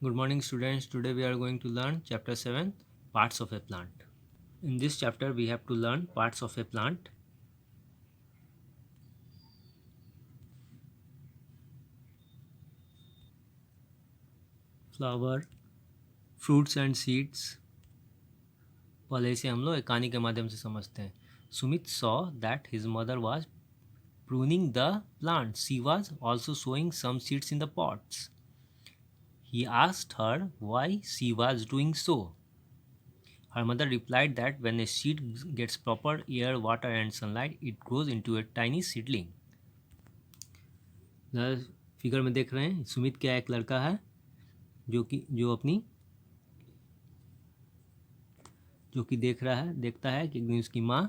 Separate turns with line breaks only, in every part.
Good morning students. Today we are going to learn chapter 7 parts of a plant. In this chapter we have to learn parts of a plant. Flower, fruits and seeds. पहले इसे हम लोग एक कहानी के माध्यम से समझते हैं. Sumit saw that his mother was pruning the plants. She was also sowing some seeds in the pots. He asked her why she was doing so. Her mother replied that when a seed gets proper air, water and sunlight, it grows into a tiny seedling. Figure में देख रहे हैं सुमित क्या एक लड़का है जो कि देखता है कि एक दिन उसकी माँ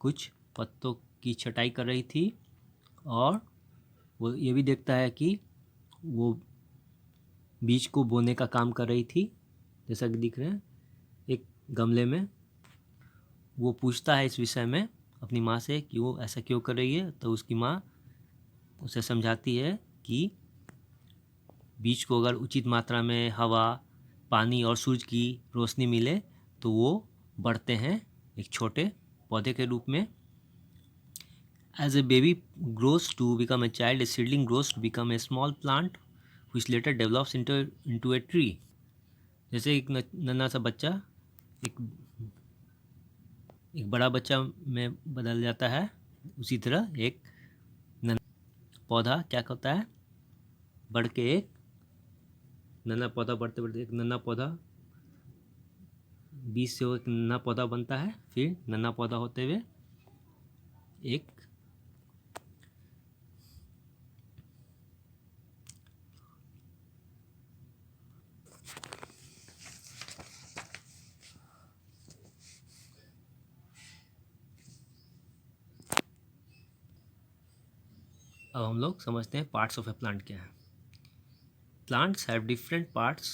कुछ पत्तों की छटाई कर रही थी और वो ये भी देखता है कि वो बीज को बोने का काम कर रही थी, जैसा कि दिख रहे हैं एक गमले में. वो पूछता है इस विषय में अपनी माँ से कि वो ऐसा क्यों कर रही है. तो उसकी माँ उसे समझाती है कि बीज को अगर उचित मात्रा में हवा, पानी और सूरज की रोशनी मिले तो वो बढ़ते हैं एक छोटे पौधे के रूप में. As a baby grows to become a child, a seedling grows to become a small plant which later develops into a tree. जैसे एक नन्हा सा बच्चा एक बड़ा बच्चा में बदल जाता है, उसी तरह एक पौधा क्या करता है, बढ़ के एक नन्हा पौधा, बढ़ते बढ़ते एक नन्हा पौधा, बीज से वो एक नन्हा पौधा बनता है, फिर नन्हा पौधा होते हुए एक अब हम लोग समझते हैं पार्ट्स ऑफ ए प्लांट क्या है. Plants have different parts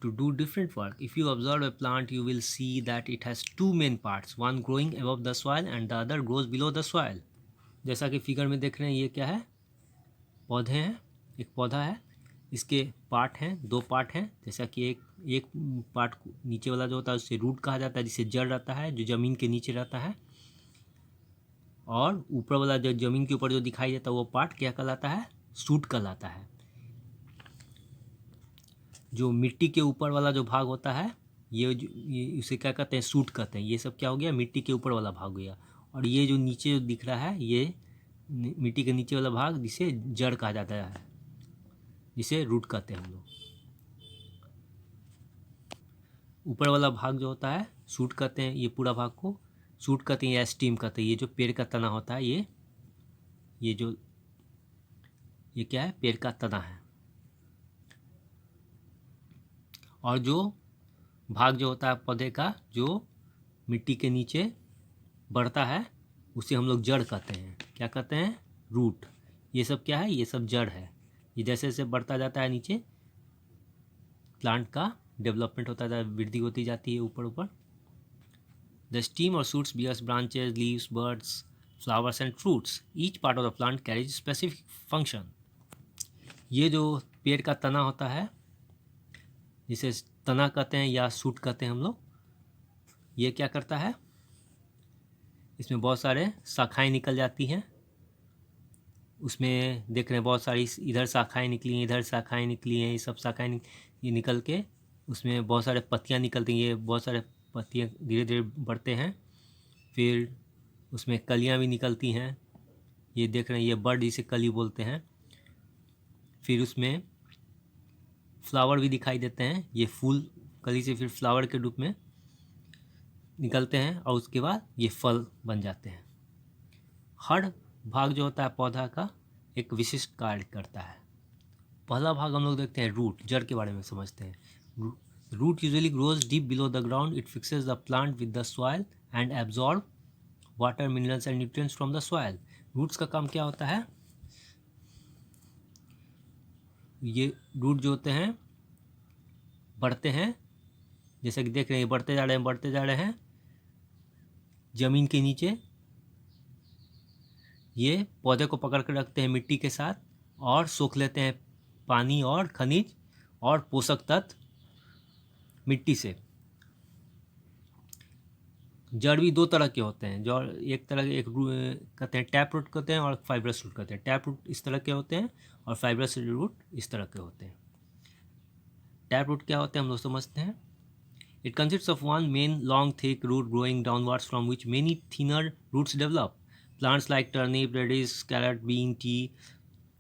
to do different work. If you observe a plant, you will see that it has two main parts, one growing above the soil and the other grows below the soil. जैसा कि figure में देख रहे हैं ये क्या है, पौधे हैं, एक पौधा है, इसके पार्ट हैं, दो पार्ट हैं. जैसा कि एक पार्ट नीचे वाला जो होता है उससे रूट कहा जाता है, जिसे जड़ रहता है, जो ज़मीन के नीचे रहता है. और ऊपर वाला जो ज़मीन के ऊपर जो दिखाई देता है वो पार्ट क्या कहलाता है, शूट कहलाता है. जो मिट्टी के ऊपर वाला जो भाग होता है ये उसे क्या कहते हैं, शूट कहते हैं. ये सब क्या हो गया, मिट्टी के ऊपर वाला भाग हो गया. और ये जो नीचे जो दिख रहा है ये मिट्टी के नीचे वाला भाग, जिसे जड़ कहा जाता है, जिसे रूट कहते हैं हम लोग. ऊपर वाला भाग जो होता है शूट कहते हैं, ये पूरा भाग को शूट कहते हैं या स्टीम कहते हैं. ये जो पेड़ का तना होता है ये क्या है, पेड़ का तना है. और जो भाग जो होता है पौधे का जो मिट्टी के नीचे बढ़ता है उसे हम लोग जड़ कहते हैं. क्या कहते हैं, रूट. ये सब क्या है, ये सब जड़ है. ये जैसे जैसे बढ़ता जाता है नीचे, प्लांट का डेवलपमेंट होता है, वृद्धि होती जाती है ऊपर ऊपर. द स्टीम और shoots bears branches leaves buds flowers and fruits. Each part of the plant carries specific function. ये जो पेड़ का तना होता है जिसे तना कहते हैं या शूट कहते हैं हम लोग, ये क्या करता है, इसमें बहुत सारे शाखाएं निकल जाती हैं. उसमें देख रहे हैं बहुत सारी इधर शाखाएं निकली हैं, इधर शाखाएं निकली हैं. ये सब शाखाएं ये निकल के उसमें बहुत सारे पत्तियां निकलती हैं. ये बहुत सारे पत्तियां धीरे धीरे बढ़ते हैं, फिर उसमें कलियां भी निकलती हैं. ये देख रहे हैं, ये बर्ड जिसे कली बोलते हैं. फिर उसमें फ्लावर भी दिखाई देते हैं. ये फूल कली से फिर फ्लावर के रूप में निकलते हैं और उसके बाद ये फल बन जाते हैं. हर भाग जो होता है पौधा का एक विशिष्ट कार्य करता है. पहला भाग हम लोग देखते हैं रूट, जड़ के बारे में समझते हैं. Root usually grows deep below the ground. It fixes the plant with the soil and absorb water, minerals and nutrients from the soil. Roots का काम क्या होता है, ये रूट जो होते हैं बढ़ते हैं, जैसे कि देख रहे हैं बढ़ते जा रहे हैं ज़मीन के नीचे. ये पौधे को पकड़ कर रखते हैं मिट्टी के साथ और सोख लेते हैं पानी और खनिज, और पोषक तत्व मिट्टी से। जड़ भी दो तरह के होते हैं, जड़ एक तरह के कहते हैं टैप रूट कहते हैं और फाइब्रस रूट कहते हैं। टैप रूट इस तरह के होते हैं और फाइब्रस रूट इस तरह के होते हैं। टैप रूट क्या होते हैं हम लोग समझते हैं। It consists of one main long thick root growing downwards from which many thinner roots develop. Plants like turnip, radish, carrot, bean, tea,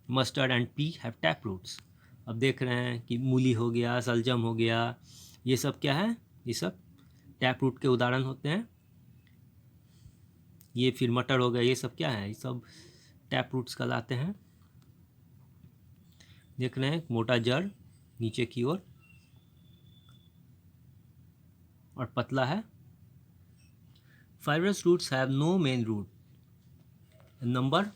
mustard and pea have tap roots. अब देख रहे हैं कि मूली हो गया, सलजम हो गया, ये सब क्या है, ये सब टैप रूट के उदाहरण होते हैं। ये फिर मटर हो गया, ये सब क्या है, ये सब टैप रूट्स कहलाते हैं। देख रहे हैं मोटा जड़ नीचे की ओर और पतला है। Fibrous roots have no main root, number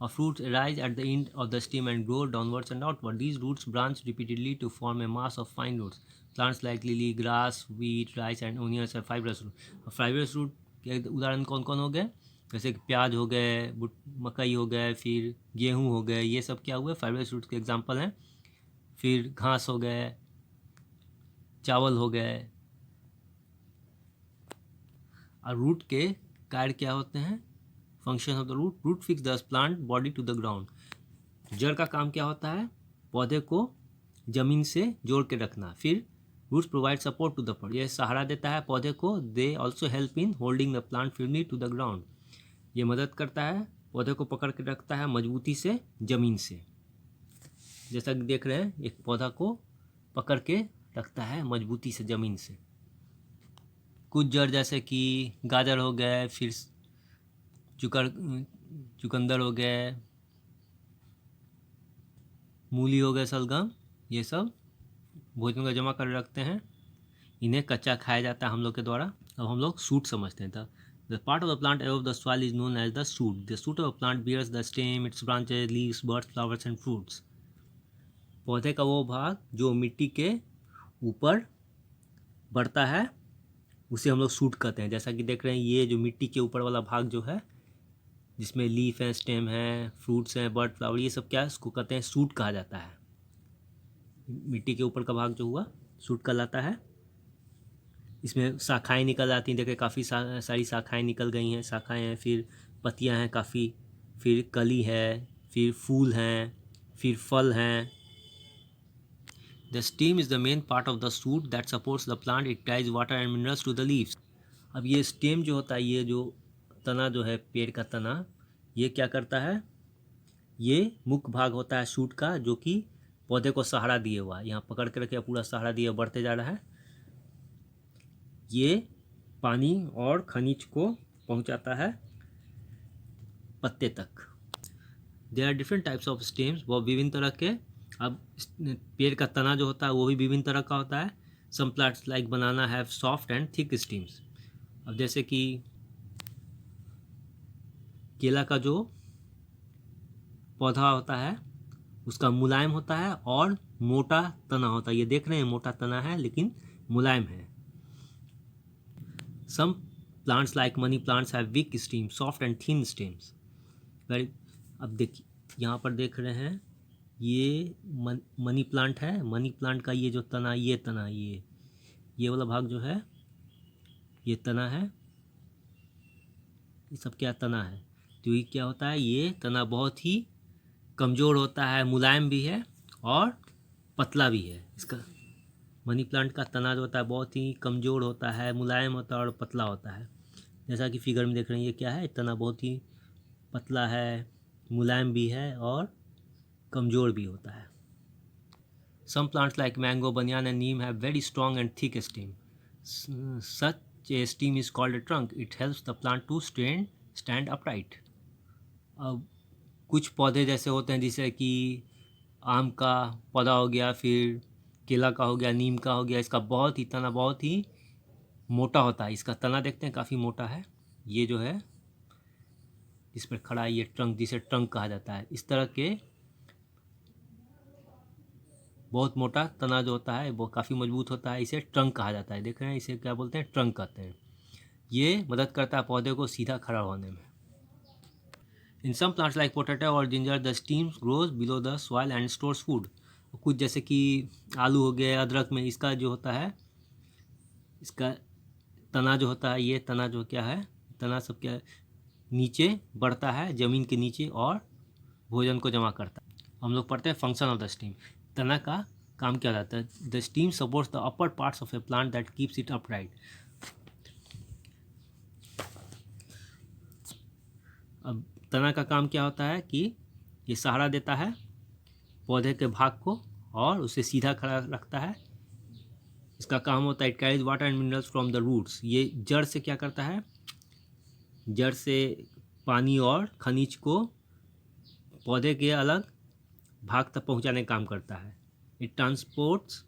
of roots arise at the end of the stem and grow downwards and outward. These roots branch repeatedly to form a mass of fine roots. Plants like lily, grass, wheat, rice and onions are fibrous root. Fibrous root के उदाहरण कौन कौन हो गए, जैसे कि प्याज हो गए, मकई हो गए, फिर गेहूँ हो गए, ये सब क्या हुए, फाइब्रस रूट के एग्जाम्पल हैं। फिर घास हो गए, चावल हो गए। और रूट के कार्य क्या होते हैं, function of the root fix the plant body to the ground. जड़ का काम क्या होता है, पौधे को जमीन से जोड़ के रखना। फिर roots provide support to the plant, ये सहारा देता है पौधे को। They also help in holding the plant firmly to the ground, ये मदद करता है पौधे को पकड़ के रखता है मजबूती से जमीन से। जैसा कि देख रहे हैं एक पौधा को पकड़ के रखता है मजबूती से ज़मीन से। कुछ जड़ जैसे कि गाजर हो गए, फिर चुकंदर हो गए, मूली हो गए, सलगम, ये सब भोजन का जमा कर रखते हैं। इन्हें कच्चा खाया जाता है हम लोग के द्वारा। अब हम लोग सूट समझते हैं। The part of the plant above the soil is known as the shoot. The shoot of plant bears the stem, its branches, leaves, buds, flowers and fruits. पौधे का वो भाग जो मिट्टी के ऊपर बढ़ता है उसे हम लोग सूट कहते हैं। जैसा कि देख रहे हैं ये जो मिट्टी के ऊपर वाला भाग जो है, जिसमें लीफ है, स्टेम है, फ्रूट्स हैं, बर्ड, फ्लावर, ये सब क्या है, उसको कहते हैं सूट कहा जाता है। मिट्टी के ऊपर का भाग जो हुआ सूट कहलाता है। इसमें शाखाएं निकल आती हैं, देखिए काफ़ी सारी शाखाएं निकल गई हैं। शाखाएं हैं, फिर पत्तियां हैं काफ़ी, फिर कली है, फिर फूल हैं, फिर फल हैं। The stem is the main part of the shoot that supports the plant. It ties water and minerals to the leaves. अब ये स्टेम जो होता है, ये जो तना जो है पेड़ का तना, ये क्या करता है, ये मुख्य भाग होता है शूट का, जो कि पौधे को सहारा दिए हुआ है, यहाँ पकड़ के रखे पूरा सहारा दिए बढ़ते जा रहा है। ये पानी और खनिज को पहुँचाता है पत्ते तक। There are different types of stems, वो विभिन्न तरह के। अब पेड़ का तना जो होता है वो भी विभिन्न तरह का होता है। Some plants like banana have soft and thick stems. अब जैसे कि केला का जो पौधा होता है उसका मुलायम होता है और मोटा तना होता है। ये देख रहे हैं मोटा तना है लेकिन मुलायम है। Some plants like money plants have weak stem, soft and thin stems. अब देखिए यहाँ पर देख रहे हैं ये मनी प्लांट है। मनी प्लांट का ये जो तना, ये तना, ये वाला भाग जो है ये तना है। ये सब क्या तना है, तो ये क्या होता है, ये तना बहुत ही कमज़ोर होता है, मुलायम भी है और पतला भी है। इसका मनी प्लांट का तना जो होता है बहुत ही कमज़ोर होता है, मुलायम होता है और पतला होता है। जैसा कि फिगर में देख रहे हैं ये क्या है, तना बहुत ही पतला है, मुलायम भी है और कमज़ोर भी होता है। Some plants like mango, banyan and neem have very strong and thick stem. Such a stem is called a trunk. It helps the plant to stand upright. अब कुछ पौधे जैसे होते हैं, जैसे कि आम का पौधा हो गया, फिर केला का हो गया, नीम का हो गया, इसका बहुत ही तना बहुत ही मोटा होता है। इसका तना देखते हैं काफ़ी मोटा है। ये जो है इस पर खड़ा है ये ट्रंक, जिसे ट्रंक कहा जाता है। इस तरह के बहुत मोटा तना जो होता है वो काफ़ी मजबूत होता है, इसे ट्रंक कहा जाता है। देख रहे हैं इसे क्या बोलते हैं, ट्रंक कहते हैं। ये मदद करता है पौधे को सीधा खड़ा होने में। इन सम प्लांट्स लाइक पोटैटो और ginger the stems grows below the soil and stores food. कुछ जैसे कि आलू हो गया, अदरक में इसका जो होता है, इसका तना जो होता है, ये तना जो क्या है, तना सब क्या नीचे बढ़ता है ज़मीन के नीचे और भोजन को जमा करता है। हम लोग पढ़ते हैं फंक्शन ऑफ द स्टीम। तना का काम क्या रहता है? The steam supports the upper parts of A plant that keeps it upright. अब तना का काम क्या होता है कि ये सहारा देता है पौधे के भाग को और उसे सीधा खड़ा रखता है। इसका काम होता है it carries water and minerals from the roots. ये जड़ से क्या करता है? जड़ से पानी और खनिज को पौधे के अलग भाग तक पहुंचाने का काम करता है। It transports